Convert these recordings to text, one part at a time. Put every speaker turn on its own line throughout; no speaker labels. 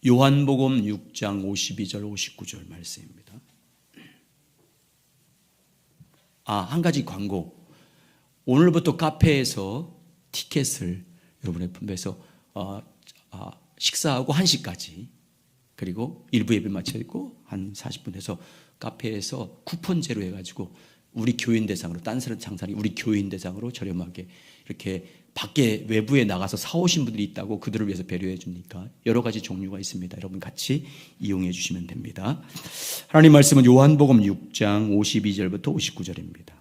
요한복음 6장 52절 59절 말씀입니다. 한 가지 광고. 오늘부터 카페에서 티켓을 여러분의 품에서 식사하고 1시까지, 그리고 일부 예배 마쳐 있고 한 40분 해서 카페에서 쿠폰제로 해가지고 우리 교인 대상으로, 딴 사람 장사니 우리 교인 대상으로 저렴하게 이렇게 밖에 외부에 나가서 사오신 분들이 있다고 그들을 위해서 배려해 주니까 여러 가지 종류가 있습니다. 여러분 같이 이용해 주시면 됩니다. 하나님 말씀은 요한복음 6장 52절부터 59절입니다.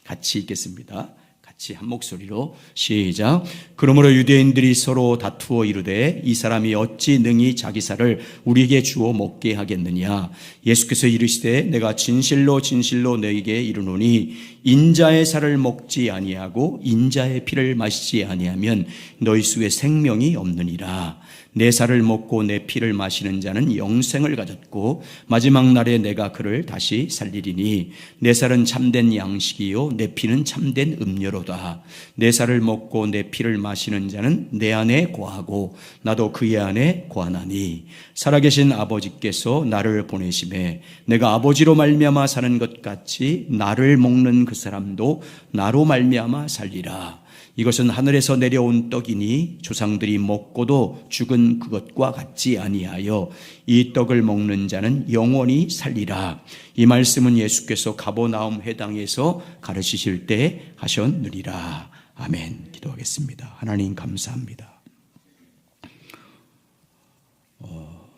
같이 읽겠습니다. 같이 한 목소리로 시작. 그러므로 유대인들이 서로 다투어 이르되 이 사람이 어찌 능히 자기 살을 우리에게 주어 먹게 하겠느냐. 예수께서 이르시되 내가 진실로 진실로 너희에게 이르노니 인자의 살을 먹지 아니하고 인자의 피를 마시지 아니하면 너희 속에 생명이 없느니라. 내 살을 먹고 내 피를 마시는 자는 영생을 가졌고 마지막 날에 내가 그를 다시 살리리니 내 살은 참된 양식이요 내 피는 참된 음료로다. 내 살을 먹고 내 피를 마시는 자는 내 안에 거하고 나도 그의 안에 거하나니 살아계신 아버지께서 나를 보내심에 내가 아버지로 말미암아 사는 것 같이 나를 먹는 그 사람도 나로 말미암아 살리라. 이것은 하늘에서 내려온 떡이니 조상들이 먹고도 죽은 그것과 같지 아니하여 이 떡을 먹는 자는 영원히 살리라. 이 말씀은 예수께서 가버나움 회당에서 가르치실 때 하셨느니라. 아멘. 기도하겠습니다. 하나님 감사합니다.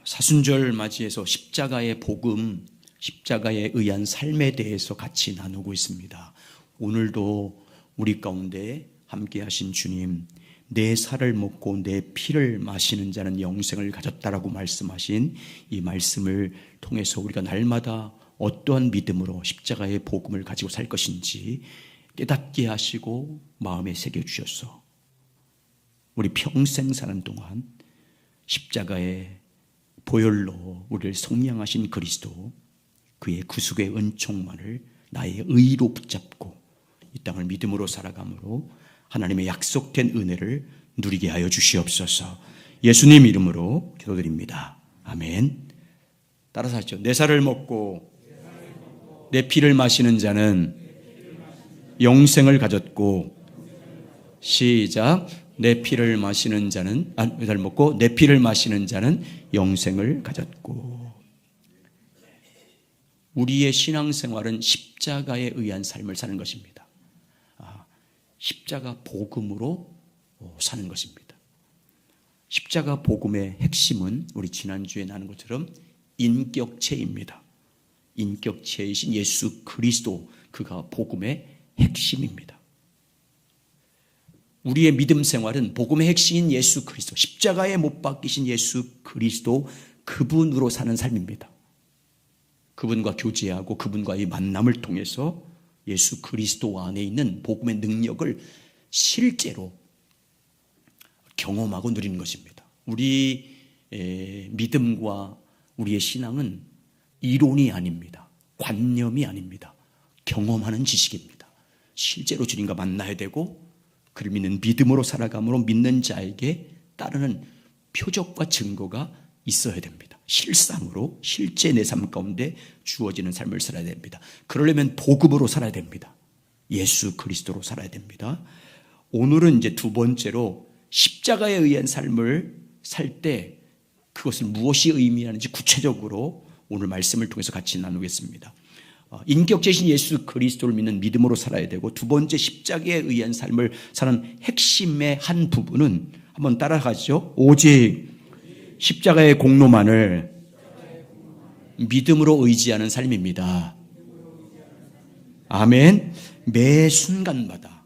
사순절 맞이해서 십자가의 복음, 십자가에 의한 삶에 대해서 같이 나누고 있습니다. 오늘도 우리 가운데 함께 하신 주님, 내 살을 먹고 내 피를 마시는 자는 영생을 가졌다라고 말씀하신 이 말씀을 통해서 우리가 날마다 어떠한 믿음으로 십자가의 복음을 가지고 살 것인지 깨닫게 하시고 마음에 새겨주셔서 우리 평생 사는 동안 십자가의 보혈로 우리를 속량하신 그리스도, 그의 구속의 은총만을 나의 의로 붙잡고 이 땅을 믿음으로 살아감으로 하나님의 약속된 은혜를 누리게 하여 주시옵소서. 예수님 이름으로 기도드립니다. 아멘. 따라서 하죠. 내 살을 먹고 내 피를 마시는 자는 영생을 가졌고, 시작. 내 피를 마시는 자는 내 살을 먹고 내 피를 마시는 자는 영생을 가졌고. 우리의 신앙생활은 십자가에 의한 삶을 사는 것입니다. 십자가 복음으로 사는 것입니다. 십자가 복음의 핵심은 우리 지난주에 나눈 것처럼 인격체입니다. 인격체이신 예수 그리스도, 그가 복음의 핵심입니다. 우리의 믿음 생활은 복음의 핵심인 예수 그리스도, 십자가에 못 박히신 예수 그리스도, 그분으로 사는 삶입니다. 그분과 교제하고 그분과의 만남을 통해서 예수 그리스도 안에 있는 복음의 능력을 실제로 경험하고 누리는 것입니다. 우리 믿음과 우리의 신앙은 이론이 아닙니다. 관념이 아닙니다. 경험하는 지식입니다. 실제로 주님과 만나야 되고 그를 믿는 믿음으로 살아감으로 믿는 자에게 따르는 표적과 증거가 있어야 됩니다. 실상으로 실제 내 삶 가운데 주어지는 삶을 살아야 됩니다. 그러려면 복음으로 살아야 됩니다. 예수 그리스도로 살아야 됩니다. 오늘은 이제 두 번째로 십자가에 의한 삶을 살 때 그것은 무엇이 의미하는지 구체적으로 오늘 말씀을 통해서 같이 나누겠습니다. 인격체이신 예수 그리스도를 믿는 믿음으로 살아야 되고, 두 번째 십자가에 의한 삶을 사는 핵심의 한 부분은 한번 따라가죠. 오직 십자가의 공로만을 믿음으로 의지하는 삶입니다. 아멘. 매 순간마다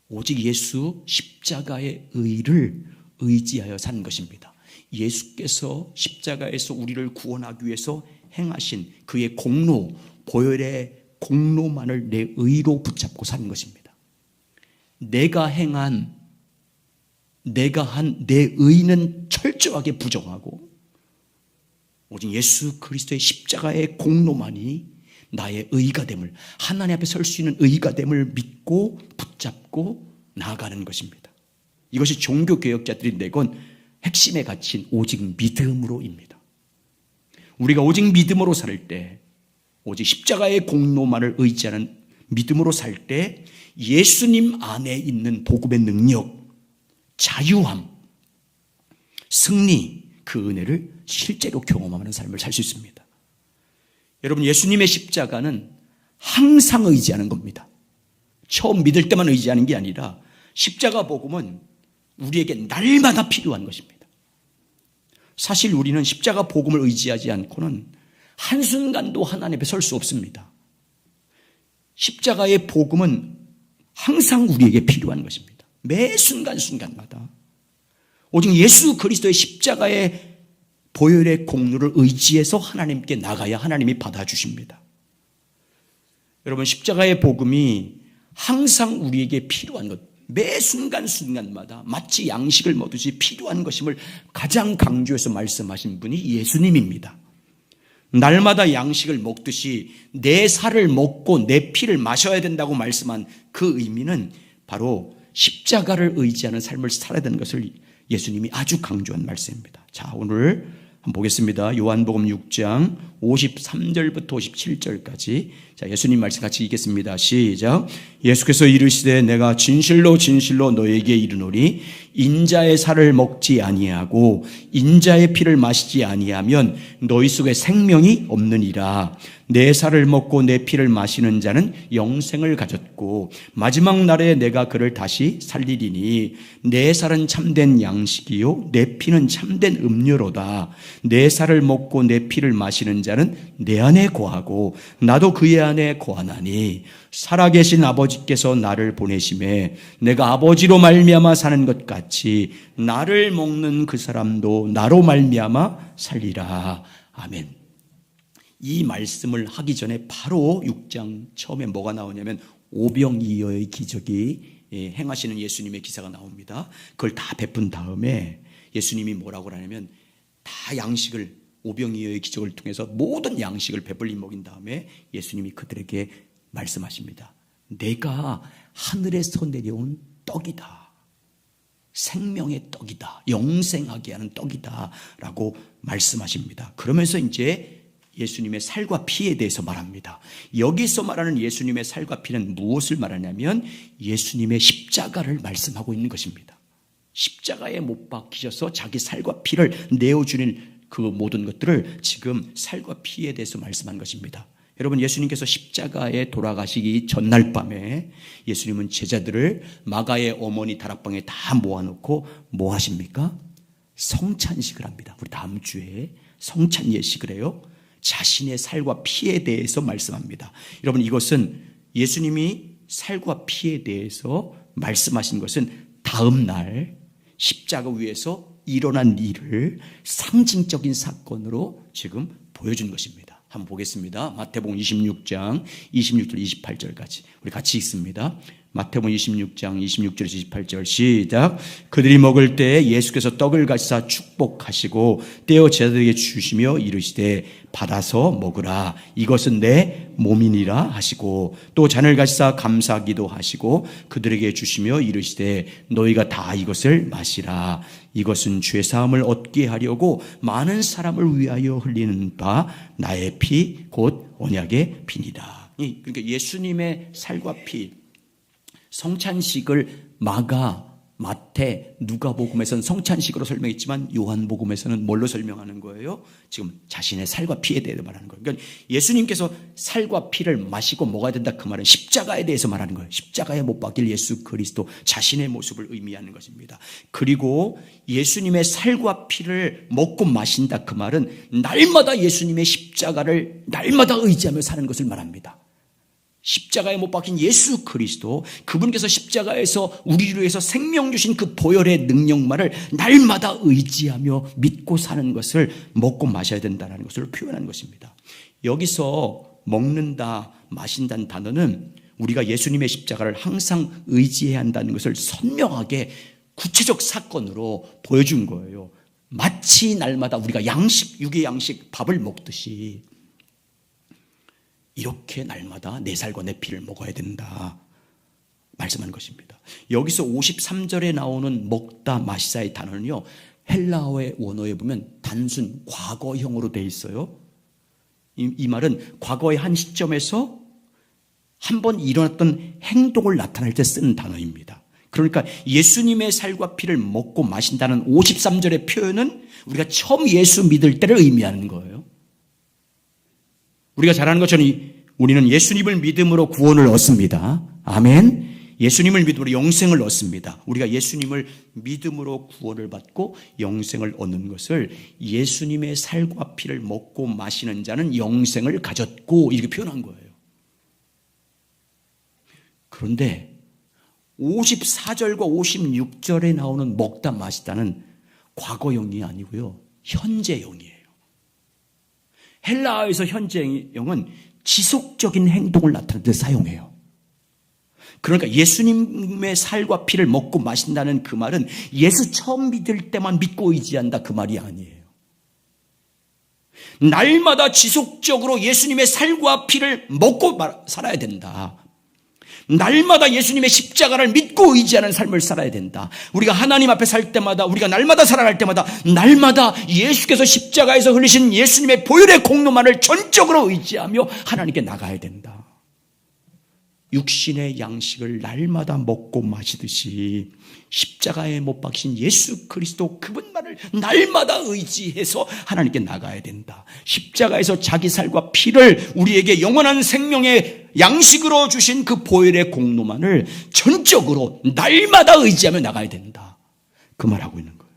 오직 예수 십자가의 의를 의지하여 사는 것입니다. 예수께서 십자가에서 우리를 구원하기 위해서 행하신 그의 공로, 보혈의 공로만을 내 의로 붙잡고 사는 것입니다. 내가 한 내 의는 철저하게 부정하고 오직 예수 그리스도의 십자가의 공로만이 나의 의가 됨을, 하나님 앞에 설 수 있는 의가 됨을 믿고 붙잡고 나아가는 것입니다. 이것이 종교개혁자들이 내건 핵심의 가치인 오직 믿음으로입니다. 우리가 오직 믿음으로 살 때, 오직 십자가의 공로만을 의지하는 믿음으로 살 때 예수님 안에 있는 복음의 능력, 자유함, 승리, 그 은혜를 실제로 경험하는 삶을 살 수 있습니다. 여러분, 예수님의 십자가는 항상 의지하는 겁니다. 처음 믿을 때만 의지하는 게 아니라 십자가 복음은 우리에게 날마다 필요한 것입니다. 사실 우리는 십자가 복음을 의지하지 않고는 한순간도 하나님 앞에 설 수 없습니다. 십자가의 복음은 항상 우리에게 필요한 것입니다. 매 순간순간마다 오직 예수 그리스도의 십자가의 보혈의 공로를 의지해서 하나님께 나가야 하나님이 받아주십니다. 여러분, 십자가의 복음이 항상 우리에게 필요한 것, 매 순간순간마다 마치 양식을 먹듯이 필요한 것임을 가장 강조해서 말씀하신 분이 예수님입니다. 날마다 양식을 먹듯이 내 살을 먹고 내 피를 마셔야 된다고 말씀한 그 의미는 바로 십자가를 의지하는 삶을 살아야 되는 것을 예수님이 아주 강조한 말씀입니다. 자, 오늘 한번 보겠습니다. 요한복음 6장 53절부터 57절까지. 자, 예수님 말씀 같이 읽겠습니다. 시작. 예수께서 이르시되 내가 진실로 진실로 너에게 이르노니 인자의 살을 먹지 아니하고 인자의 피를 마시지 아니하면 너희 속에 생명이 없느니라. 내 살을 먹고 내 피를 마시는 자는 영생을 가졌고 마지막 날에 내가 그를 다시 살리리니 내 살은 참된 양식이요 내 피는 참된 음료로다. 내 살을 먹고 내 피를 마시는 자는 내 안에 거하고 나도 그의 안에 거하나니 살아계신 아버지께서 나를 보내심에 내가 아버지로 말미암아 사는 것 같이 나를 먹는 그 사람도 나로 말미암아 살리라. 아멘. 이 말씀을 하기 전에 바로 6장 처음에 뭐가 나오냐면 오병이어의 기적이 행하시는 예수님의 기사가 나옵니다. 그걸 다 베푼 다음에 예수님이 뭐라고 하냐면 다 양식을 오병이어의 기적을 통해서 모든 양식을 배불리 먹인 다음에 예수님이 그들에게 말씀하십니다. 내가 하늘에서 내려온 떡이다. 생명의 떡이다. 영생하게 하는 떡이다. 라고 말씀하십니다. 그러면서 이제 예수님의 살과 피에 대해서 말합니다. 여기서 말하는 예수님의 살과 피는 무엇을 말하냐면 예수님의 십자가를 말씀하고 있는 것입니다. 십자가에 못 박히셔서 자기 살과 피를 내어주는 그 모든 것들을 지금 살과 피에 대해서 말씀한 것입니다. 여러분, 예수님께서 십자가에 돌아가시기 전날 밤에 예수님은 제자들을 마가의 어머니 다락방에 다 모아놓고 뭐 하십니까? 성찬식을 합니다. 우리 다음 주에 성찬 예식을 해요. 자신의 살과 피에 대해서 말씀합니다. 여러분, 이것은 예수님이 살과 피에 대해서 말씀하신 것은 다음 날 십자가 위에서 일어난 일을 상징적인 사건으로 지금 보여준 것입니다. 한번 보겠습니다. 마태복음 26장 26절 28절까지 우리 같이 읽습니다. 마태복음 26장 26절에서 28절 시작. 그들이 먹을 때 예수께서 떡을 가지사 축복하시고 떼어 제자들에게 주시며 이르시되 받아서 먹으라. 이것은 내 몸이니라 하시고 또 잔을 가지사 감사기도 하시고 그들에게 주시며 이르시되 너희가 다 이것을 마시라. 이것은 죄사함을 얻게 하려고 많은 사람을 위하여 흘리는 바 나의 피 곧 언약의 피니라. 그러니까 예수님의 살과 피, 성찬식을 마가, 마태, 누가복음에서는 성찬식으로 설명했지만 요한복음에서는 뭘로 설명하는 거예요? 지금 자신의 살과 피에 대해서 말하는 거예요. 그러니까 예수님께서 살과 피를 마시고 먹어야 된다, 그 말은 십자가에 대해서 말하는 거예요. 십자가에 못 박힐 예수 그리스도 자신의 모습을 의미하는 것입니다. 그리고 예수님의 살과 피를 먹고 마신다, 그 말은 날마다 예수님의 십자가를 날마다 의지하며 사는 것을 말합니다. 십자가에 못 박힌 예수 그리스도, 그분께서 십자가에서 우리를 위해서 생명 주신 그 보혈의 능력만을 날마다 의지하며 믿고 사는 것을 먹고 마셔야 된다는 것을 표현한 것입니다. 여기서 먹는다, 마신다는 단어는 우리가 예수님의 십자가를 항상 의지해야 한다는 것을 선명하게 구체적 사건으로 보여준 거예요. 마치 날마다 우리가 양식, 육의 양식, 밥을 먹듯이 이렇게 날마다 내 살과 내 피를 먹어야 된다. 말씀한 것입니다. 여기서 53절에 나오는 먹다 마시다의 단어는요, 헬라어의 원어에 보면 단순 과거형으로 되어 있어요. 이 말은 과거의 한 시점에서 한번 일어났던 행동을 나타낼 때 쓰는 단어입니다. 그러니까 예수님의 살과 피를 먹고 마신다는 53절의 표현은 우리가 처음 예수 믿을 때를 의미하는 거예요. 우리가 잘 아는 것처럼 우리는 예수님을 믿음으로 구원을 얻습니다. 아멘. 예수님을 믿음으로 영생을 얻습니다. 우리가 예수님을 믿음으로 구원을 받고 영생을 얻는 것을 예수님의 살과 피를 먹고 마시는 자는 영생을 가졌고 이렇게 표현한 거예요. 그런데 54절과 56절에 나오는 먹다 마시다는 과거형이 아니고요, 현재형이에요. 헬라어에서 현재형은 지속적인 행동을 나타낼 때 사용해요. 그러니까 예수님의 살과 피를 먹고 마신다는 그 말은 예수 처음 믿을 때만 믿고 의지한다 그 말이 아니에요. 날마다 지속적으로 예수님의 살과 피를 먹고 살아야 된다. 날마다 예수님의 십자가를 믿고 의지하는 삶을 살아야 된다. 우리가 하나님 앞에 살 때마다, 우리가 날마다 살아갈 때마다 날마다 예수께서 십자가에서 흘리신 예수님의 보혈의 공로만을 전적으로 의지하며 하나님께 나가야 된다. 육신의 양식을 날마다 먹고 마시듯이 십자가에 못 박힌 예수 그리스도 그분만을 날마다 의지해서 하나님께 나가야 된다. 십자가에서 자기 살과 피를 우리에게 영원한 생명의 양식으로 주신 그 보혈의 공로만을 전적으로 날마다 의지하며 나가야 된다. 그 말하고 있는 거예요.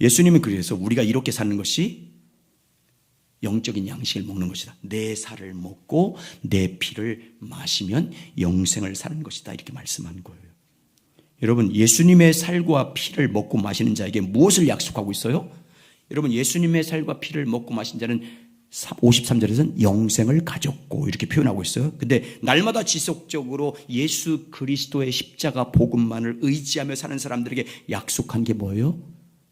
예수님은 그래서 우리가 이렇게 사는 것이 영적인 양식을 먹는 것이다. 내 살을 먹고 내 피를 마시면 영생을 사는 것이다. 이렇게 말씀한 거예요. 여러분, 예수님의 살과 피를 먹고 마시는 자에게 무엇을 약속하고 있어요? 여러분, 예수님의 살과 피를 먹고 마신 자는 53절에서는 영생을 가졌고 이렇게 표현하고 있어요. 근데 날마다 지속적으로 예수 그리스도의 십자가 복음만을 의지하며 사는 사람들에게 약속한 게 뭐예요?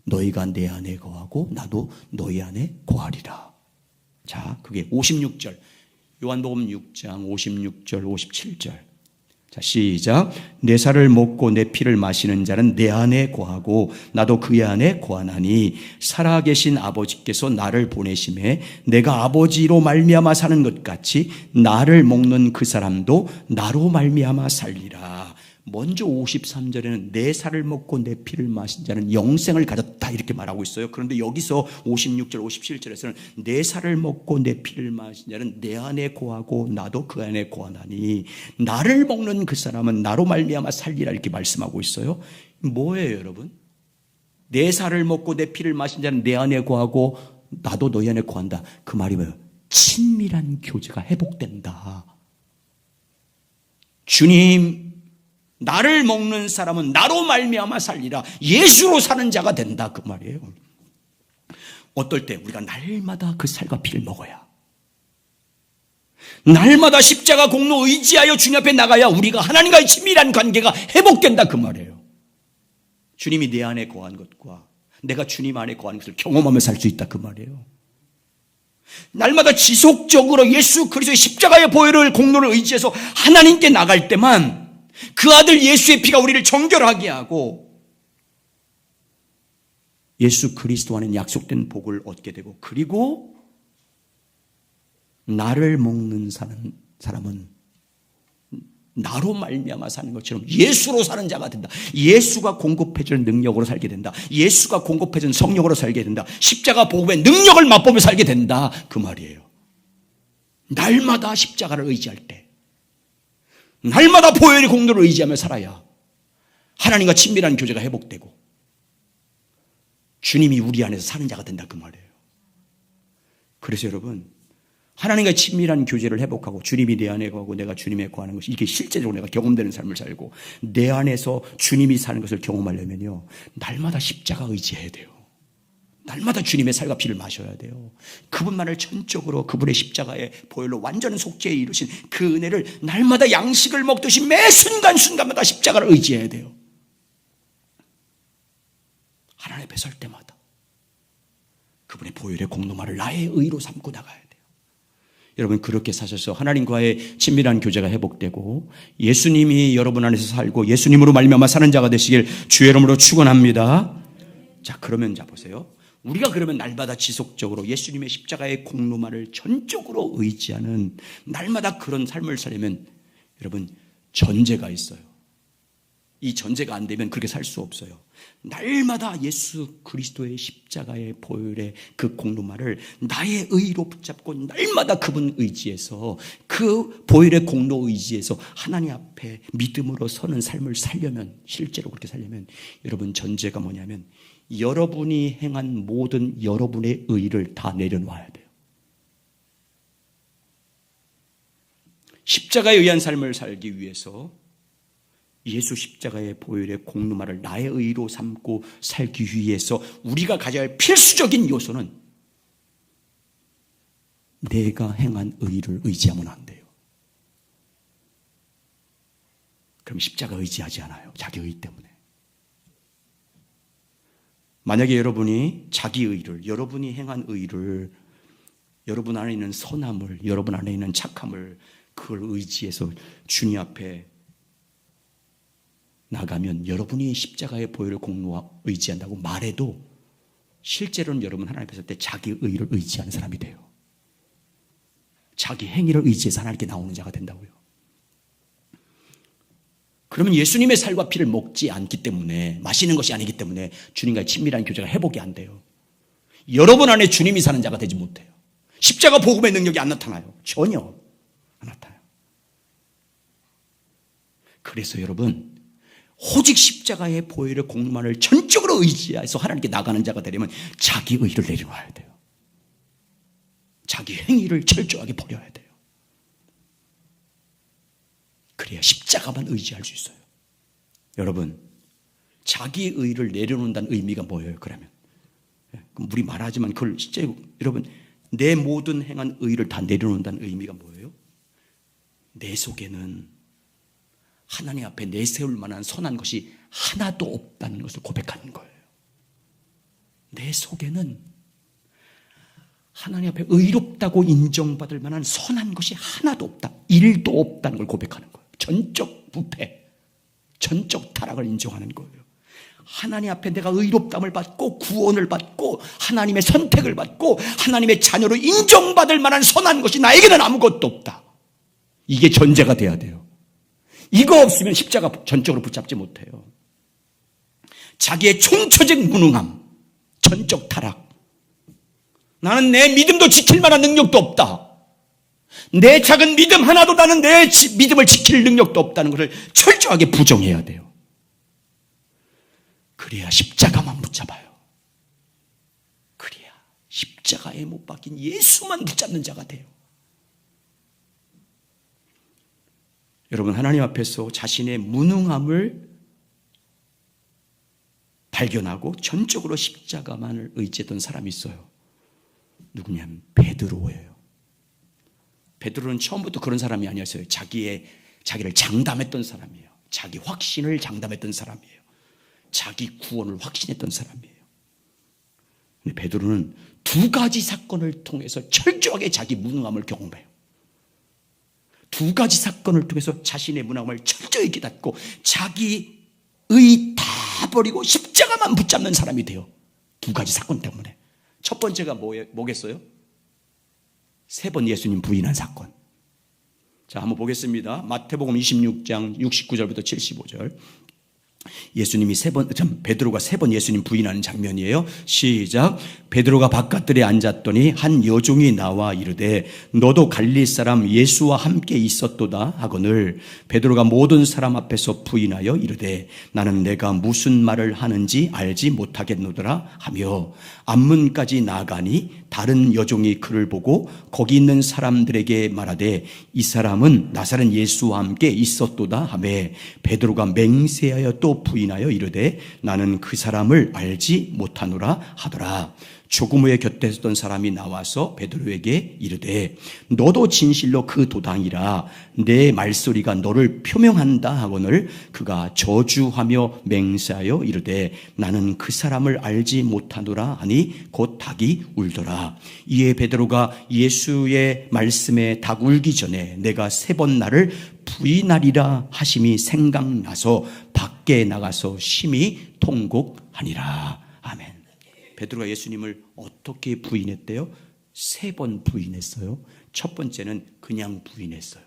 너희가 내 안에 거하고 나도 너희 안에 거하리라. 자, 그게 56절, 요한복음 6장 56절 57절. 자, 시작. 내 살을 먹고 내 피를 마시는 자는 내 안에 거하고 나도 그의 안에 거하나니 살아계신 아버지께서 나를 보내심에 내가 아버지로 말미암아 사는 것 같이 나를 먹는 그 사람도 나로 말미암아 살리라. 먼저 53절에는 내 살을 먹고 내 피를 마신 자는 영생을 가졌다 이렇게 말하고 있어요. 그런데 여기서 56절 57절에서는 내 살을 먹고 내 피를 마신 자는 내 안에 거하고 나도 그 안에 거하나니 나를 먹는 그 사람은 나로 말미암아 살리라 이렇게 말씀하고 있어요. 뭐예요, 여러분? 내 살을 먹고 내 피를 마신 자는 내 안에 거하고 나도 너희 안에 거한다. 그 말이 뭐예요? 친밀한 교제가 회복된다. 주님, 나를 먹는 사람은 나로 말미암아 살리라. 예수로 사는 자가 된다 그 말이에요. 어떨 때 우리가 날마다 그 살과 피를 먹어야, 날마다 십자가 공로 의지하여 주님 앞에 나가야 우리가 하나님과의 친밀한 관계가 회복된다 그 말이에요. 주님이 내 안에 거한 것과 내가 주님 안에 거한 것을 경험하며 살 수 있다 그 말이에요. 날마다 지속적으로 예수 그리스도의 십자가의 보혈을 공로를 의지해서 하나님께 나갈 때만 그 아들 예수의 피가 우리를 정결하게 하고 예수 그리스도 안에 약속된 복을 얻게 되고, 그리고 나를 먹는 사람은 나로 말미암아 사는 것처럼 예수로 사는 자가 된다. 예수가 공급해주는 능력으로 살게 된다. 예수가 공급해주는 성령으로 살게 된다. 십자가 복음의 능력을 맛보며 살게 된다 그 말이에요. 날마다 십자가를 의지할 때, 날마다 보혈의 공로를 의지하며 살아야 하나님과 친밀한 교제가 회복되고 주님이 우리 안에서 사는 자가 된다 그 말이에요. 그래서 여러분, 하나님과 친밀한 교제를 회복하고 주님이 내 안에 거하고 내가 주님에 거하는 것이, 이게 실제적으로 내가 경험되는 삶을 살고 내 안에서 주님이 사는 것을 경험하려면요, 날마다 십자가 의지해야 돼요. 날마다 주님의 살과 피를 마셔야 돼요. 그분만을 전적으로 그분의 십자가의 보혈로 완전한 속죄에 이루신 그 은혜를 날마다 양식을 먹듯이 매 순간순간마다 십자가를 의지해야 돼요. 하나님 앞에 설 때마다 그분의 보혈의 공로만을 나의 의로 삼고 나가야 돼요. 여러분 그렇게 사셔서 하나님과의 친밀한 교제가 회복되고 예수님이 여러분 안에서 살고 예수님으로 말미암아 사는 자가 되시길 주의 이름으로 축원합니다. 자, 그러면 자 보세요. 우리가 그러면 날마다 지속적으로 예수님의 십자가의 공로만을 전적으로 의지하는 날마다 그런 삶을 살려면 여러분 전제가 있어요. 이 전제가 안 되면 그렇게 살 수 없어요. 날마다 예수 그리스도의 십자가의 보혈의 그 공로만을 나의 의로 붙잡고 날마다 그분 의지해서 그 보혈의 공로 의지해서 하나님 앞에 믿음으로 서는 삶을 살려면, 실제로 그렇게 살려면 여러분 전제가 뭐냐면 여러분이 행한 모든 여러분의 의를 다 내려놔야 돼요. 십자가에 의한 삶을 살기 위해서 예수 십자가의 보혈의 공로만을 나의 의로 삼고 살기 위해서 우리가 가져야 할 필수적인 요소는 내가 행한 의를 의지하면 안 돼요. 그럼 십자가 의지하지 않아요. 자기 의 때문에. 만약에 여러분이 자기 의를, 여러분이 행한 의를, 여러분 안에 있는 선함을, 여러분 안에 있는 착함을 그걸 의지해서 주님 앞에 나가면 여러분이 십자가의 보혈을 공로와 의지한다고 말해도 실제로는 여러분 하나님 앞에 설 때 자기 의를 의지하는 사람이 돼요. 자기 행위를 의지해서 하나님께 나오는 자가 된다고요. 그러면 예수님의 살과 피를 먹지 않기 때문에, 마시는 것이 아니기 때문에 주님과의 친밀한 교제가 회복이 안 돼요. 여러분 안에 주님이 사는 자가 되지 못해요. 십자가 복음의 능력이 안 나타나요. 전혀 안 나타나요. 그래서 여러분 오직 십자가의 보혈의 공로만을 전적으로 의지해서 하나님께 나가는 자가 되려면 자기 의를 내려놔야 돼요. 자기 행위를 철저하게 버려야 돼요. 그래야 십자가만 의지할 수 있어요. 여러분, 자기 의를 내려놓는다는 의미가 뭐예요? 그러면 우리 말하지만 그걸 실제 여러분 내 모든 행한 의를 다 내려놓는다는 의미가 뭐예요? 내 속에는 하나님 앞에 내세울 만한 선한 것이 하나도 없다는 것을 고백하는 거예요. 내 속에는 하나님 앞에 의롭다고 인정받을 만한 선한 것이 하나도 없다. 일도 없다는 걸 고백하는 거예요. 전적 부패, 전적 타락을 인정하는 거예요. 하나님 앞에 내가 의롭담을 받고 구원을 받고 하나님의 선택을 받고 하나님의 자녀로 인정받을 만한 선한 것이 나에게는 아무것도 없다. 이게 전제가 돼야 돼요. 이거 없으면 십자가 전적으로 붙잡지 못해요. 자기의 총체적 무능함, 전적 타락. 나는 내 믿음도 지킬 만한 능력도 없다. 내 작은 믿음 하나도 나는 내 믿음을 지킬 능력도 없다는 것을 철저하게 부정해야 돼요. 그래야 십자가만 붙잡아요. 그래야 십자가에 못 박힌 예수만 붙잡는 자가 돼요. 여러분 하나님 앞에서 자신의 무능함을 발견하고 전적으로 십자가만을 의지했던 사람이 있어요. 누구냐면 베드로예요. 베드로는 처음부터 그런 사람이 아니었어요. 자기를 장담했던 사람이에요. 자기 확신을 장담했던 사람이에요. 자기 구원을 확신했던 사람이에요. 근데 베드로는 두 가지 사건을 통해서 철저하게 자기 무능함을 경험해요. 두 가지 사건을 통해서 자신의 무능함을 철저히 깨닫고 자기의 다 버리고 십자가만 붙잡는 사람이 돼요. 두 가지 사건 때문에. 첫 번째가 뭐겠어요? 3번 예수님 부인한 사건. 자, 한번 보겠습니다. 마태복음 26장 69절부터 75절. 예수님이 베드로가 3번 예수님 부인하는 장면이에요. 시작. 베드로가 바깥들에 앉았더니 한 여종이 나와 이르되 너도 갈릴리 사람 예수와 함께 있었도다 하거늘 베드로가 모든 사람 앞에서 부인하여 이르되 나는 내가 무슨 말을 하는지 알지 못하겠노더라 하며 앞문까지 나가니 다른 여종이 그를 보고 거기 있는 사람들에게 말하되 이 사람은 나사렛 예수와 함께 있었도다 하매 베드로가 맹세하여 또 베드로도 부인하여 이르되 나는 그 사람을 알지 못하노라 하더라. 조금 후에 곁에 있던 사람이 나와서 베드로에게 이르되 너도 진실로 그 도당이라 내 말소리가 너를 표명한다 하거늘 그가 저주하며 맹세하여 이르되 나는 그 사람을 알지 못하노라 하니 곧 닭이 울더라. 이에 베드로가 예수의 말씀에 닭 울기 전에 내가 3번 나를 부인하리라 하심이 생각나서 밖에 나가서 심히 통곡하니라. 아멘. 베드로가 예수님을 어떻게 부인했대요? 3번 부인했어요. 첫 번째는 그냥 부인했어요.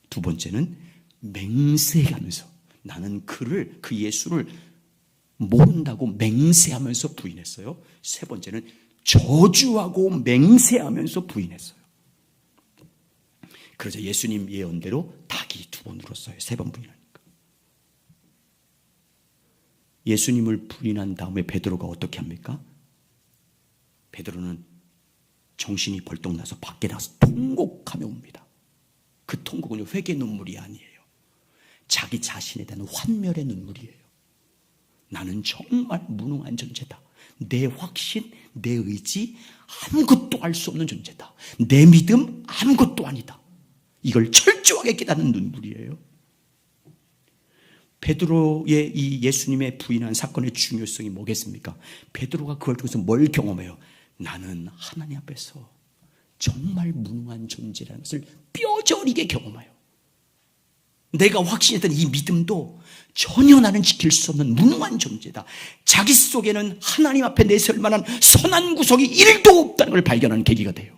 두 번째는 맹세하면서 나는 그 예수를 모른다고 맹세하면서 부인했어요. 세 번째는 저주하고 맹세하면서 부인했어요. 그러자 예수님 예언대로 닭이 2번 울었어요. 3번 부인하니까. 예수님을 부인한 다음에 베드로가 어떻게 합니까? 베드로는 정신이 벌떡 나서 밖에 나가서 통곡하며 옵니다. 그 통곡은 회개 눈물이 아니에요. 자기 자신에 대한 환멸의 눈물이에요. 나는 정말 무능한 존재다. 내 확신, 내 의지 아무것도 알 수 없는 존재다. 내 믿음 아무것도 아니다. 이걸 철저하게 깨닫는 눈물이에요. 베드로의 이 예수님의 부인한 사건의 중요성이 뭐겠습니까? 베드로가 그걸 통해서 뭘 경험해요? 나는 하나님 앞에서 정말 무능한 존재라는 것을 뼈저리게 경험해요. 내가 확신했던 이 믿음도 전혀 나는 지킬 수 없는 무능한 존재다. 자기 속에는 하나님 앞에 내세울 만한 선한 구석이 1도 없다는 걸 발견하는 계기가 돼요.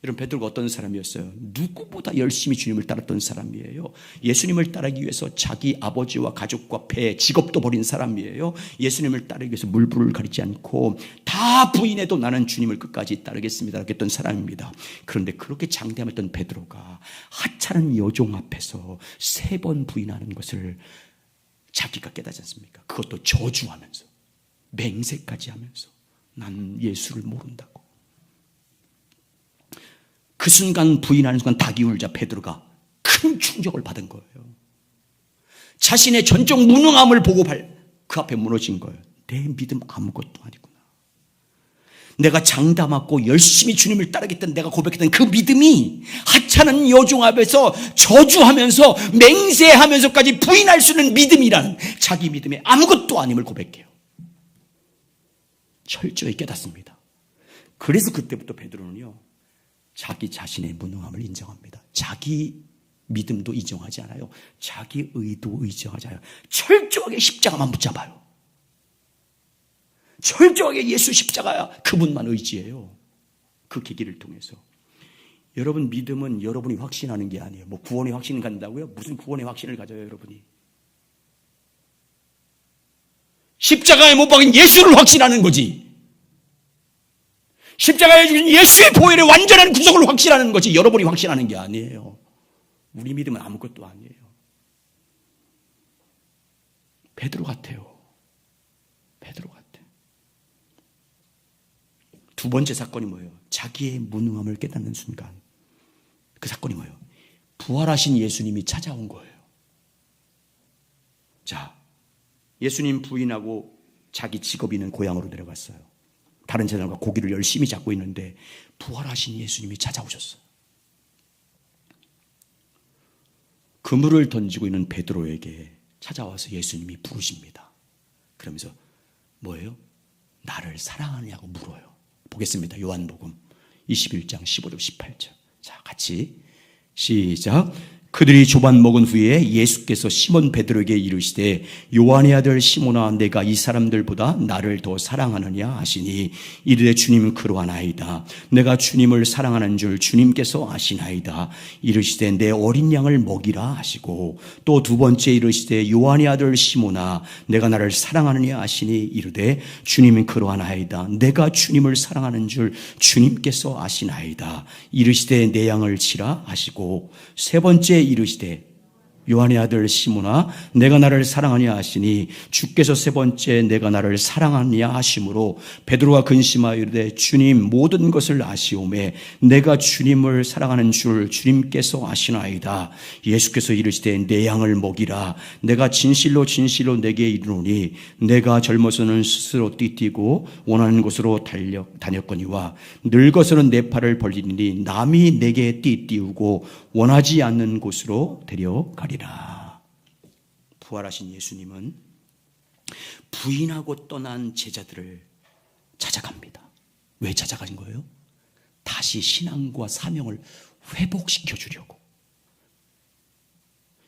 여러분, 베드로가 어떤 사람이었어요? 누구보다 열심히 주님을 따랐던 사람이에요. 예수님을 따르기 위해서 자기 아버지와 가족과 배, 직업도 버린 사람이에요. 예수님을 따르기 위해서 물불을 가리지 않고 다 부인해도 나는 주님을 끝까지 따르겠습니다 라고 했던 사람입니다. 그런데 그렇게 장대함했던 베드로가 하찮은 여종 앞에서 3번 부인하는 것을 자기가 깨닫지 않습니까? 그것도 저주하면서 맹세까지 하면서 난 예수를 모른다고. 그 순간 부인하는 순간 닭이 울자 베드로가 큰 충격을 받은 거예요. 자신의 전적 무능함을 보고 그 앞에 무너진 거예요. 내 믿음 아무것도 아니구나. 내가 장담하고 열심히 주님을 따르겠다는 내가 고백했던 그 믿음이 하찮은 여종 앞에서 저주하면서 맹세하면서까지 부인할 수 있는 믿음이라는 자기 믿음의 아무것도 아님을 고백해요. 철저히 깨닫습니다. 그래서 그때부터 베드로는요, 자기 자신의 무능함을 인정합니다. 자기 믿음도 인정하지 않아요. 자기 의도 인정하지 않아요. 철저하게 십자가만 붙잡아요. 철저하게 예수 십자가야 그분만 의지해요. 그 계기를 통해서. 여러분, 믿음은 여러분이 확신하는 게 아니에요. 뭐 구원의 확신을 갖는다고요? 무슨 구원의 확신을 가져요, 여러분이? 십자가에 못 박인 예수를 확신하는 거지. 십자가에 주신 예수의 보혈의 완전한 구속을 확신하는 거지 여러분이 확신하는 게 아니에요. 우리 믿음은 아무것도 아니에요. 베드로 같아요. 베드로 같아. 두 번째 사건이 뭐예요? 자기의 무능함을 깨닫는 순간. 그 사건이 뭐예요? 부활하신 예수님이 찾아온 거예요. 자, 예수님 부인하고 자기 직업 있는 고향으로 내려갔어요. 다른 사람과 고기를 열심히 잡고 있는데 부활하신 예수님이 찾아오셨어요. 그물을 던지고 있는 베드로에게 찾아와서 예수님이 부르십니다. 그러면서 뭐예요? 나를 사랑하느냐고 물어요. 보겠습니다. 요한복음 21장 15절 18절. 자, 같이 시작. 그들이 조반 먹은 후에 예수께서 시몬 베드로에게 이르시되 요한의 아들 시몬아 내가 이 사람들보다 나를 더 사랑하느냐 하시니 이르되 주님 그러하나이다. 내가 주님을 사랑하는 줄 주님께서 아시나이다. 이르시되 내 어린 양을 먹이라 하시고 또 두 번째 이르시되 요한의 아들 시몬아 내가 나를 사랑하느냐 하시니 이르되 주님은 그러하나이다. 내가 주님을 사랑하는 줄 주님께서 아시나이다. 이르시되 내 양을 치라 하시고 세 번째 이르시되 요한의 아들 시몬아 내가 나를 사랑하냐 하시니 주께서 세 번째 내가 나를 사랑하냐 하심으로 베드로가 근심하여 이르되 주님 모든 것을 아시오매 내가 주님을 사랑하는 줄 주님께서 아시나이다. 예수께서 이르시되 내 양을 먹이라. 내가 진실로 진실로 내게 이르노니 내가 젊어서는 스스로 띠뛰고 원하는 곳으로 다녔거니와 늙어서는 내 팔을 벌리니 남이 내게 띠띠우고 원하지 않는 곳으로 데려가리라. 부활하신 예수님은 부인하고 떠난 제자들을 찾아갑니다. 왜 찾아가신 거예요? 다시 신앙과 사명을 회복시켜 주려고.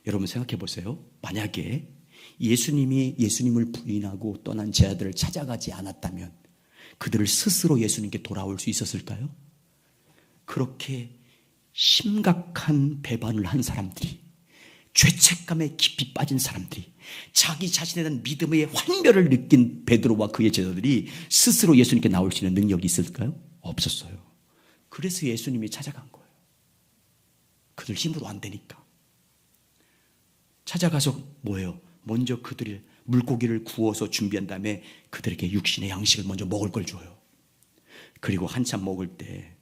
여러분 생각해 보세요. 만약에 예수님이 예수님을 부인하고 떠난 제자들을 찾아가지 않았다면 그들을 스스로 예수님께 돌아올 수 있었을까요? 그렇게 심각한 배반을 한 사람들이, 죄책감에 깊이 빠진 사람들이, 자기 자신에 대한 믿음의 환멸을 느낀 베드로와 그의 제자들이 스스로 예수님께 나올 수 있는 능력이 있을까요? 없었어요. 그래서 예수님이 찾아간 거예요. 그들 힘으로 안 되니까. 찾아가서 뭐예요? 먼저 그들이 물고기를 구워서 준비한 다음에 그들에게 육신의 양식을 먼저 먹을 걸 줘요. 그리고 한참 먹을 때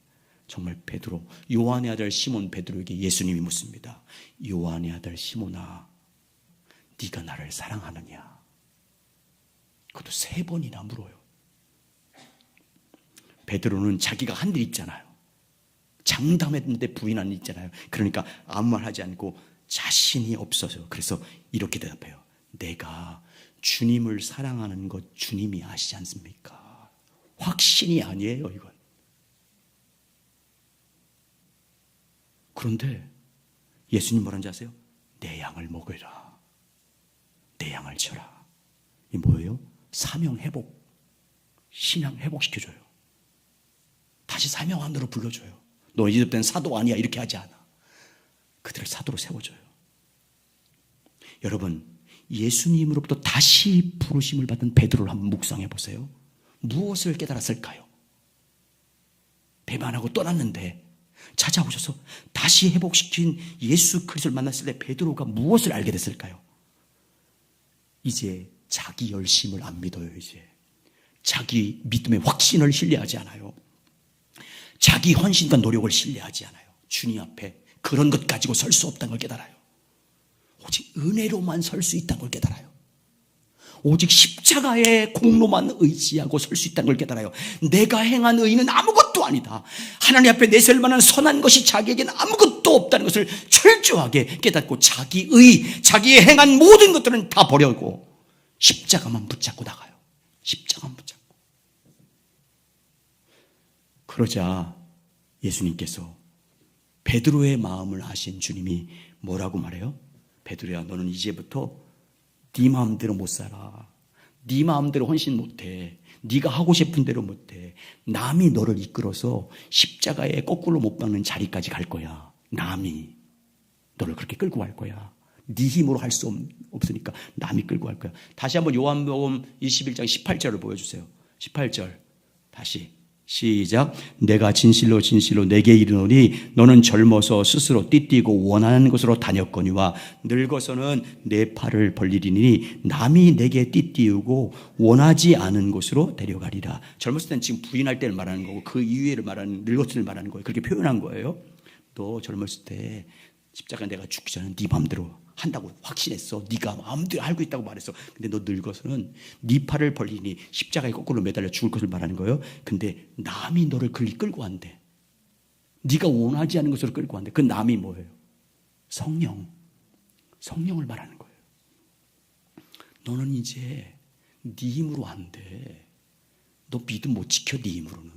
정말 베드로, 요한의 아들 시몬 베드로에게 예수님이 묻습니다. 요한의 아들 시몬아, 네가 나를 사랑하느냐? 그것도 3번이나 물어요. 베드로는 자기가 한 일 있잖아요. 장담했는데 부인한 일 있잖아요. 그러니까 아무 말 하지 않고 자신이 없어서 그래서 이렇게 대답해요. 내가 주님을 사랑하는 것 주님이 아시지 않습니까? 확신이 아니에요, 이건. 그런데 예수님 뭐라는지 아세요? 내 양을 먹으라. 내 양을 쳐라. 이 뭐예요? 사명 회복, 신앙 회복시켜줘요. 다시 사명 안으로 불러줘요. 너 이제 땐 사도 아니야 이렇게 하지 않아. 그들을 사도로 세워줘요. 여러분, 예수님으로부터 다시 부르심을 받은 베드로를 한번 묵상해 보세요. 무엇을 깨달았을까요? 배반하고 떠났는데 찾아오셔서 다시 회복시킨 예수 그리스도를 만났을 때 베드로가 무엇을 알게 됐을까요? 이제 자기 열심을 안 믿어요. 이제 자기 믿음의 확신을 신뢰하지 않아요. 자기 헌신과 노력을 신뢰하지 않아요. 주님 앞에 그런 것 가지고 설 수 없다는 걸 깨달아요. 오직 은혜로만 설 수 있다는 걸 깨달아요. 오직 십자가의 공로만 의지하고 설 수 있다는 걸 깨달아요. 내가 행한 의는 아무것도 아니다. 하나님 앞에 내세울 만한 선한 것이 자기에게는 아무것도 없다는 것을 철저하게 깨닫고 자기의 행한 모든 것들은 다 버리고 십자가만 붙잡고 나가요. 십자가만 붙잡고. 그러자 예수님께서 베드로의 마음을 아신 주님이 뭐라고 말해요? 베드로야, 너는 이제부터 네 마음대로 못 살아. 네 마음대로 헌신 못해. 네가 하고 싶은 대로 못해. 남이 너를 이끌어서 십자가에 거꾸로 못 박는 자리까지 갈 거야. 남이 너를 그렇게 끌고 갈 거야. 네 힘으로 할 수 없으니까 남이 끌고 갈 거야. 다시 한번 요한복음 21장 18절을 보여주세요. 18절 다시 시작. 내가 진실로 진실로 내게 이르노니 너는 젊어서 스스로 띠뛰고 원하는 곳으로 다녔거니와 늙어서는 내 팔을 벌리리니 남이 내게 띠띠우고 원하지 않은 곳으로 데려가리라. 젊었을 때는 지금 부인할 때를 말하는 거고 그 이후를 말하는, 늙었을 때를 말하는 거예요. 그렇게 표현한 거예요. 너 젊었을 때 십자가 내가 죽기 전에 네 마음대로 한다고 확신했어. 네가 마음대로 알고 있다고 말했어. 근데 너 늙어서는 네 팔을 벌리니 십자가에 거꾸로 매달려 죽을 것을 말하는 거예요. 근데 남이 너를 끌고 간대. 네가 원하지 않는 것으로 끌고 간대. 그 남이 뭐예요? 성령을 말하는 거예요. 너는 이제 네 힘으로 안 돼. 너 믿음 못 지켜. 네 힘으로는.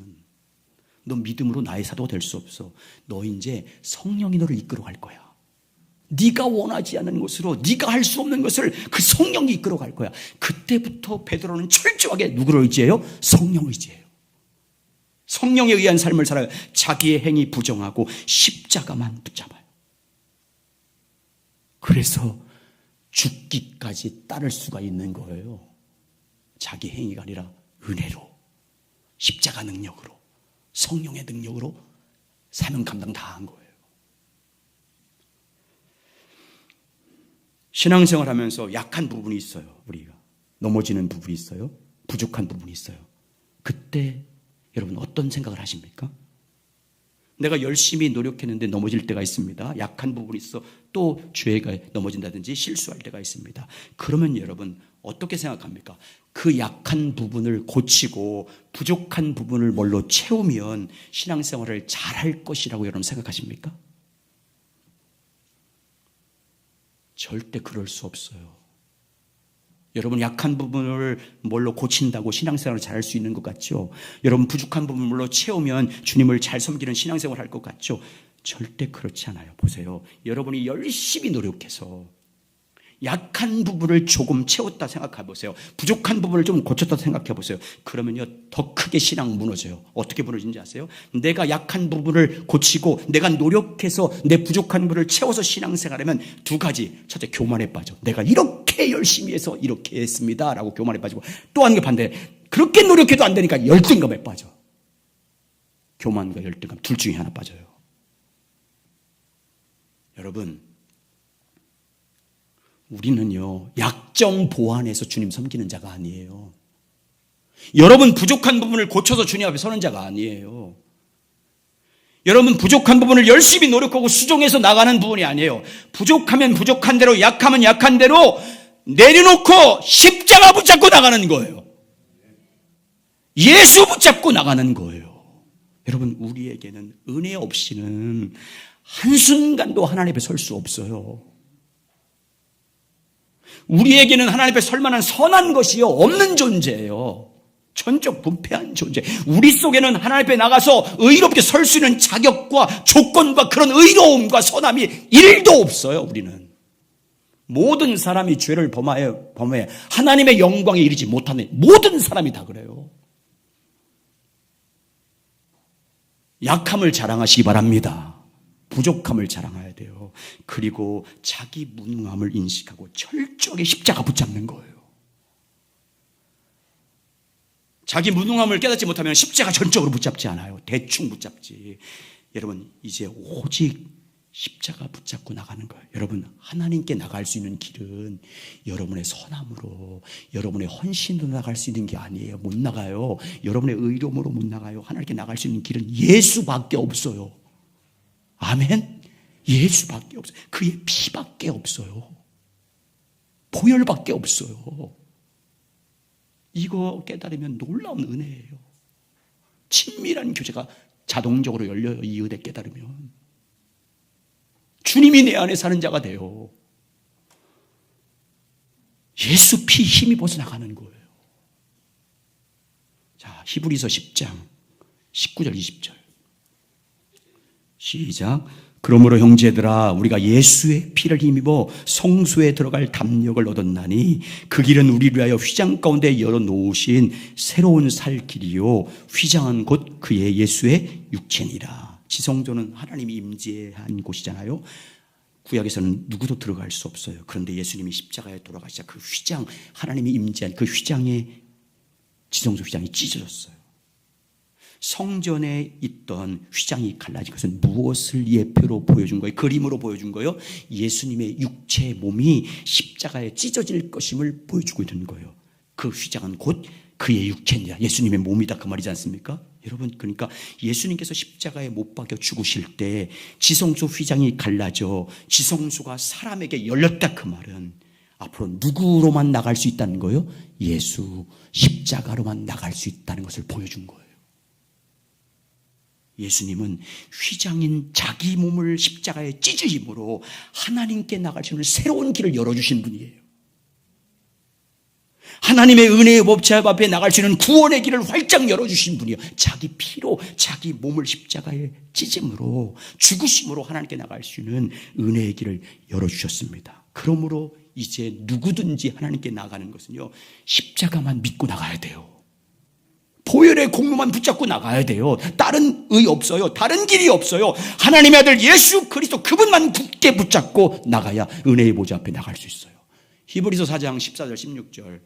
너 믿음으로 나의 사도가 될 수 없어. 너 이제 성령이 너를 이끌어 갈 거야. 네가 원하지 않는 것으로, 네가 할 수 없는 것을 그 성령이 이끌어 갈 거야. 그때부터 베드로는 철저하게 누구를 의지해요? 성령을 의지해요. 성령에 의한 삶을 살아요. 자기의 행위 부정하고 십자가만 붙잡아요. 그래서 죽기까지 따를 수가 있는 거예요. 자기 행위가 아니라 은혜로, 십자가 능력으로, 성령의 능력으로 사명 감당 다 한 거예요. 신앙생활 하면서 약한 부분이 있어요. 우리가 넘어지는 부분이 있어요. 부족한 부분이 있어요. 그때 여러분 어떤 생각을 하십니까? 내가 열심히 노력했는데 넘어질 때가 있습니다. 약한 부분이 있어 또 죄가 넘어진다든지 실수할 때가 있습니다. 그러면 여러분 어떻게 생각합니까? 그 약한 부분을 고치고 부족한 부분을 뭘로 채우면 신앙생활을 잘할 것이라고 여러분 생각하십니까? 절대 그럴 수 없어요. 여러분 약한 부분을 뭘로 고친다고 신앙생활을 잘할 수 있는 것 같죠? 여러분 부족한 부분을 뭘로 채우면 주님을 잘 섬기는 신앙생활을 할 것 같죠? 절대 그렇지 않아요. 보세요. 여러분이 열심히 노력해서 약한 부분을 조금 채웠다 생각해 보세요. 부족한 부분을 좀 고쳤다 생각해 보세요. 그러면요 더 크게 신앙 무너져요. 어떻게 무너지는지 아세요? 내가 약한 부분을 고치고 내가 노력해서 내 부족한 부분을 채워서 신앙생활하면 두 가지. 첫째, 교만에 빠져. 내가 이렇게 열심히 해서 이렇게 했습니다 라고 교만에 빠지고, 또 한 게 반대, 그렇게 노력해도 안 되니까 열등감에 빠져. 교만과 열등감 둘 중에 하나 빠져요. 여러분, 우리는요 약점 보완해서 주님 섬기는 자가 아니에요. 여러분 부족한 부분을 고쳐서 주님 앞에 서는 자가 아니에요. 여러분 부족한 부분을 열심히 노력하고 수정해서 나가는 부분이 아니에요. 부족하면 부족한 대로, 약하면 약한 대로 내려놓고 십자가 붙잡고 나가는 거예요. 예수 붙잡고 나가는 거예요. 여러분 우리에게는 은혜 없이는 한순간도 하나님 앞에 설 수 없어요. 우리에게는 하나님 앞에 설 만한 선한 것이요 없는 존재예요. 전적 부패한 존재. 우리 속에는 하나님 앞에 나가서 의롭게 설 수 있는 자격과 조건과 그런 의로움과 선함이 1도 없어요. 우리는 모든 사람이 죄를 범하여 하나님의 영광에 이르지 못하는 모든 사람이 다 그래요. 약함을 자랑하시기 바랍니다. 부족함을 자랑해야 돼요. 그리고 자기 무능함을 인식하고 철저하게 십자가 붙잡는 거예요. 자기 무능함을 깨닫지 못하면 십자가 전적으로 붙잡지 않아요. 대충 붙잡지. 여러분 이제 오직 십자가 붙잡고 나가는 거예요. 여러분 하나님께 나갈 수 있는 길은 여러분의 선함으로, 여러분의 헌신으로 나갈 수 있는 게 아니에요. 못 나가요. 여러분의 의로움으로 못 나가요. 하나님께 나갈 수 있는 길은 예수밖에 없어요. 아멘? 예수밖에 없어요. 그의 피밖에 없어요. 보혈밖에 없어요. 이거 깨달으면 놀라운 은혜예요. 친밀한 교제가 자동적으로 열려요. 이 은혜 깨달으면. 주님이 내 안에 사는 자가 돼요. 예수 피 힘이 벗어나가는 거예요. 자, 히브리서 10장 19절 20절 시작. 그러므로 형제들아 우리가 예수의 피를 힘입어 성소에 들어갈 담력을 얻었나니 그 길은 우리를 위하여 휘장 가운데 열어놓으신 새로운 살 길이요 휘장은 곧 그의 예수의 육체니라. 지성소는 하나님이 임재한 곳이잖아요. 구약에서는 누구도 들어갈 수 없어요. 그런데 예수님이 십자가에 돌아가시자 그 휘장, 하나님이 임재한 그 휘장에, 지성소 휘장이 찢어졌어요. 성전에 있던 휘장이 갈라진 것은 무엇을 예표로 보여준 거예요? 그림으로 보여준 거예요? 예수님의 육체 몸이 십자가에 찢어질 것임을 보여주고 있는 거예요. 그 휘장은 곧 그의 육체니라. 예수님의 몸이다 그 말이지 않습니까? 여러분 그러니까 예수님께서 십자가에 못 박여 죽으실 때 지성소 휘장이 갈라져 지성소가 사람에게 열렸다 그 말은 앞으로 누구로만 나갈 수 있다는 거예요? 예수 십자가로만 나갈 수 있다는 것을 보여준 거예요. 예수님은 휘장인 자기 몸을 십자가에 찢으심으로 하나님께 나갈 수 있는 새로운 길을 열어주신 분이에요. 하나님의 은혜의 법칙 앞에 나갈 수 있는 구원의 길을 활짝 열어주신 분이에요. 자기 피로 자기 몸을 십자가에 찢음으로 죽으심으로 하나님께 나갈 수 있는 은혜의 길을 열어주셨습니다. 그러므로 이제 누구든지 하나님께 나가는 것은요 십자가만 믿고 나가야 돼요. 보혈의 공로만 붙잡고 나가야 돼요. 다른 의 없어요. 다른 길이 없어요. 하나님의 아들 예수 그리스도 그분만 굳게 붙잡고 나가야 은혜의 보좌 앞에 나갈 수 있어요. 히브리서 4장 14절 16절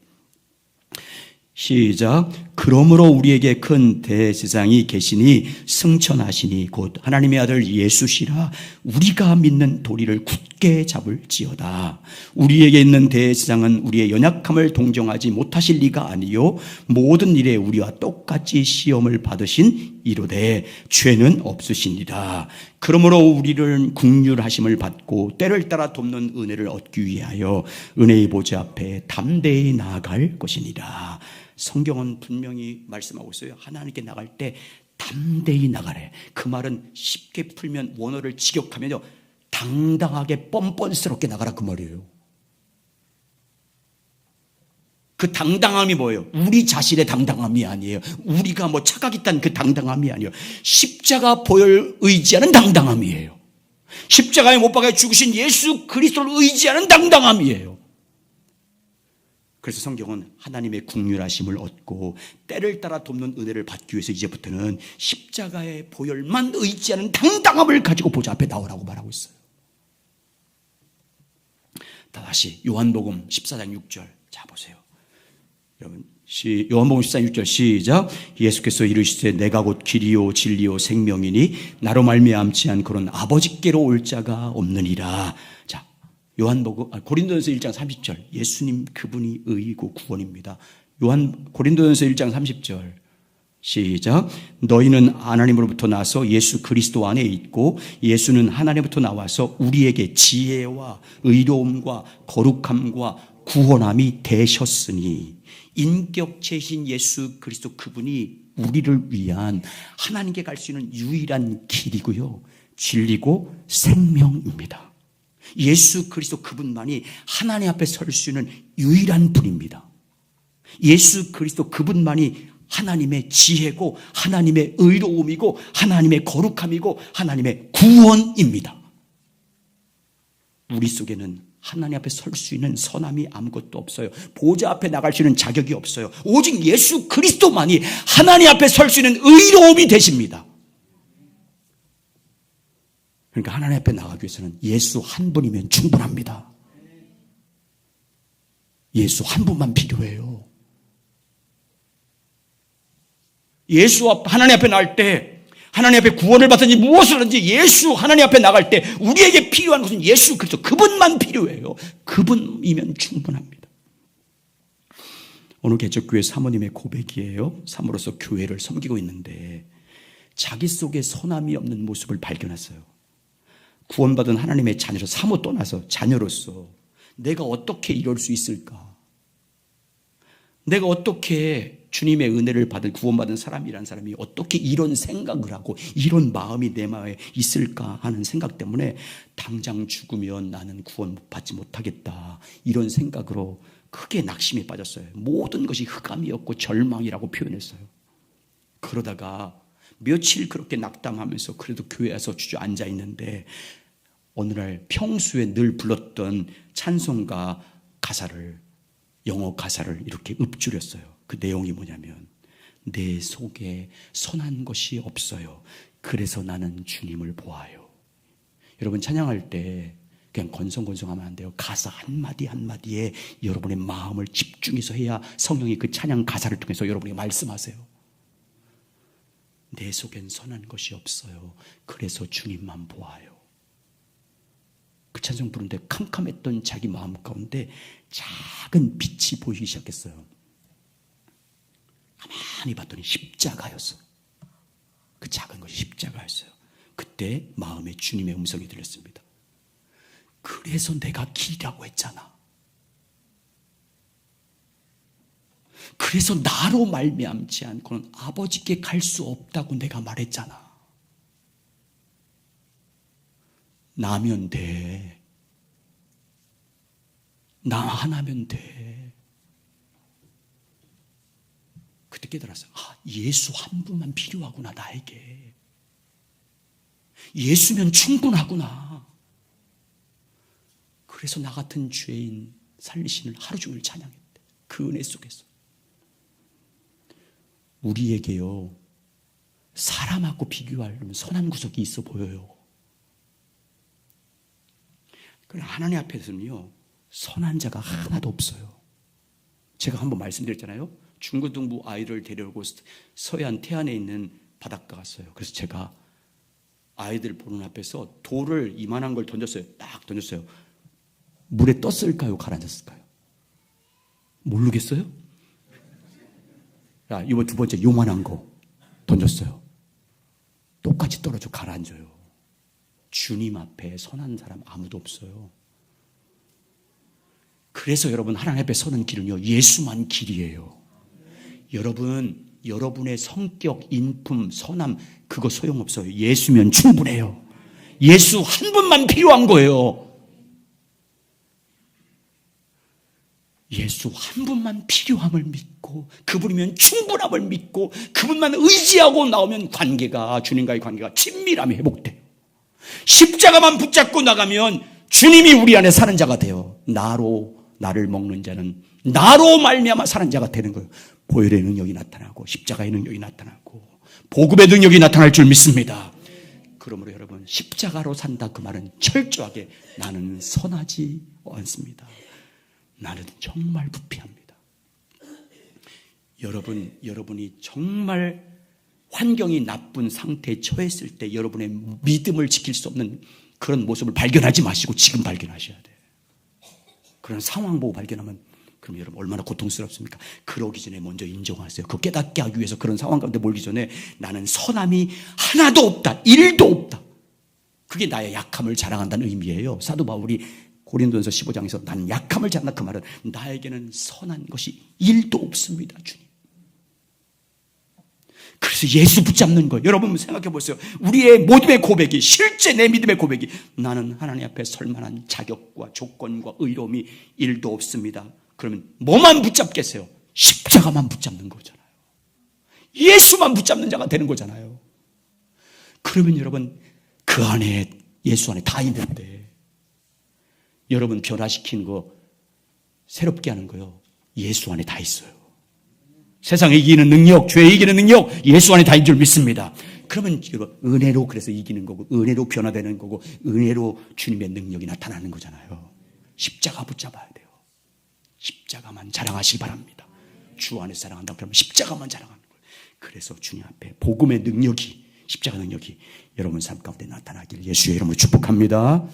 시작. 그러므로 우리에게 큰 대제사장이 계시니 승천하시니 곧 하나님의 아들 예수시라. 우리가 믿는 도리를 굳게 굳게 잡을지어다. 우리에게 있는 대제사장은 우리의 연약함을 동정하지 못하실 리가 아니요 모든 일에 우리와 똑같이 시험을 받으신 이로되 죄는 없으시니라. 그러므로 우리를 긍휼하심을 받고 때를 따라 돕는 은혜를 얻기 위하여 은혜의 보좌 앞에 담대히 나아갈 것이니라. 성경은 분명히 말씀하고 있어요. 하나님께 나갈 때 담대히 나가래. 그 말은 쉽게 풀면, 원어를 직역하면요, 당당하게 뻔뻔스럽게 나가라 그 말이에요. 그 당당함이 뭐예요? 우리 자신의 당당함이 아니에요. 우리가 뭐 착각했다는 그 당당함이 아니에요. 십자가 보혈 의지하는 당당함이에요. 십자가에 못 박아 죽으신 예수 그리스도를 의지하는 당당함이에요. 그래서 성경은 하나님의 긍휼하심을 얻고 때를 따라 돕는 은혜를 받기 위해서 이제부터는 십자가의 보혈만 의지하는 당당함을 가지고 보좌 앞에 나오라고 말하고 있어요. 다시 요한복음 14장 6절 자 보세요. 여러분, 요한복음 14장 6절 시작. 예수께서 이르시되 내가 곧 길이요 진리요 생명이니 나로 말미암지 않고는 아버지께로 올 자가 없느니라. 자, 고린도전서 1장 30절. 예수님 그분이 의이고 구원입니다. 고린도전서 1장 30절 시작. 너희는 하나님으로부터 나서 예수 그리스도 안에 있고 예수는 하나님으로부터 나와서 우리에게 지혜와 의로움과 거룩함과 구원함이 되셨으니. 인격체신 예수 그리스도 그분이 우리를 위한 하나님께 갈 수 있는 유일한 길이고요, 진리고 생명입니다. 예수 그리스도 그분만이 하나님 앞에 설 수 있는 유일한 분입니다. 예수 그리스도 그분만이 하나님의 지혜고 하나님의 의로움이고 하나님의 거룩함이고 하나님의 구원입니다. 우리 속에는 하나님 앞에 설 수 있는 선함이 아무것도 없어요. 보좌 앞에 나갈 수 있는 자격이 없어요. 오직 예수 그리스도만이 하나님 앞에 설 수 있는 의로움이 되십니다. 그러니까 하나님 앞에 나가기 위해서는 예수 한 분이면 충분합니다. 예수 한 분만 필요해요. 하나님 앞에 나갈 때, 하나님 앞에 구원을 받든지 무엇을 하든지 예수 하나님 앞에 나갈 때 우리에게 필요한 것은 예수 그리스도 그분만 필요해요. 그분이면 충분합니다. 오늘 개척교회 사모님의 고백이에요. 사모로서 교회를 섬기고 있는데 자기 속에 선함이 없는 모습을 발견했어요. 구원받은 하나님의 자녀로 사모 떠나서 자녀로서 내가 어떻게 이럴 수 있을까? 내가 어떻게 주님의 은혜를 받은 구원받은 사람이라는 사람이 어떻게 이런 생각을 하고 이런 마음이 내 마음에 있을까 하는 생각 때문에 당장 죽으면 나는 구원 받지 못하겠다 이런 생각으로 크게 낙심에 빠졌어요. 모든 것이 흑암이었고 절망이라고 표현했어요. 그러다가 며칠 그렇게 낙담하면서 그래도 교회에 와서 주저앉아 있는데 어느 날 평소에 늘 불렀던 찬송가 가사를, 영어 가사를 이렇게 읊조렸어요. 그 내용이 뭐냐면 내 속에 선한 것이 없어요. 그래서 나는 주님을 보아요. 여러분 찬양할 때 그냥 건성건성하면 안 돼요. 가사 한마디 한마디에 여러분의 마음을 집중해서 해야 성령이 그 찬양 가사를 통해서 여러분에게 말씀하세요. 내 속엔 선한 것이 없어요. 그래서 주님만 보아요. 그 찬송 부르는데 캄캄했던 자기 마음 가운데 작은 빛이 보이기 시작했어요. 가만히 봤더니 십자가였어요. 그 작은 것이 십자가였어요. 그때 마음에 주님의 음성이 들렸습니다. 그래서 내가 길이라고 했잖아. 그래서 나로 말미암지 않고는 아버지께 갈 수 없다고 내가 말했잖아. 나면 돼. 나 하나면 돼. 그때 깨달았어요. 예수 한 분만 필요하구나 나에게. 예수면 충분하구나. 그래서 나 같은 죄인 살리신을 하루 종일 찬양했대. 그 은혜 속에서. 우리에게요, 사람하고 비교하려면 선한 구석이 있어 보여요. 그러나 하나님 앞에서는요, 선한 자가 하나도 없어요. 제가 한번 말씀드렸잖아요. 중고등부 아이를 데려오고 서해안 태안에 있는 바닷가 갔어요. 그래서 제가 아이들 보는 앞에서 돌을 이만한 걸 던졌어요. 딱 던졌어요. 물에 떴을까요? 가라앉았을까요? 모르겠어요? 자, 이번 두 번째 요만한 거 던졌어요. 똑같이 떨어져 가라앉아요. 주님 앞에 선한 사람 아무도 없어요. 그래서 여러분 하나님 앞에 서는 길은요, 예수만 길이에요. 여러분, 여러분의 성격, 인품, 선함 그거 소용없어요. 예수면 충분해요. 예수 한 분만 필요한 거예요. 예수 한 분만 필요함을 믿고 그분이면 충분함을 믿고 그분만 의지하고 나오면 관계가, 주님과의 관계가 친밀함이 회복돼요. 십자가만 붙잡고 나가면 주님이 우리 안에 사는 자가 돼요. 나를 먹는 자는 나로 말미암아 사는 자가 되는 거예요. 보혈의 능력이 나타나고 십자가의 능력이 나타나고 복음의 능력이 나타날 줄 믿습니다. 그러므로 여러분, 십자가로 산다 그 말은 철저하게 나는 선하지 않습니다. 나는 정말 부패합니다. 여러분이 정말 환경이 나쁜 상태에 처했을 때 여러분의 믿음을 지킬 수 없는 그런 모습을 발견하지 마시고 지금 발견하셔야 돼요. 그런 상황 보고 발견하면 그럼 여러분 얼마나 고통스럽습니까? 그러기 전에 먼저 인정하세요. 그거 깨닫게 하기 위해서 그런 상황 가운데 몰기 전에 나는 선함이 하나도 없다. 1도 없다. 그게 나의 약함을 자랑한다는 의미예요. 사도 바울이 고린도전서 15장에서 나는 약함을 자랑한다 그 말은 나에게는 선한 것이 1도 없습니다. 주님. 그래서 예수 붙잡는 거예요. 여러분 생각해 보세요. 우리의 믿음의 고백이, 실제 내 믿음의 고백이 나는 하나님 앞에 설 만한 자격과 조건과 의로움이 1도 없습니다. 그러면 뭐만 붙잡겠어요? 십자가만 붙잡는 거잖아요. 예수만 붙잡는 자가 되는 거잖아요. 그러면 여러분 그 안에, 예수 안에 다 있는데 여러분 변화시키는 거, 새롭게 하는 거요, 예수 안에 다 있어요. 세상에 이기는 능력, 죄에 이기는 능력 예수 안에 다 있는 줄 믿습니다. 그러면 여러분 은혜로 그래서 이기는 거고 은혜로 변화되는 거고 은혜로 주님의 능력이 나타나는 거잖아요. 십자가 붙잡아야 돼요. 십자가만 자랑하시기 바랍니다. 주 안에 사랑한다 그러면 십자가만 자랑하는 거예요. 그래서 주님 앞에 복음의 능력이, 십자가 능력이 여러분 삶 가운데 나타나길 예수의 이름으로 축복합니다.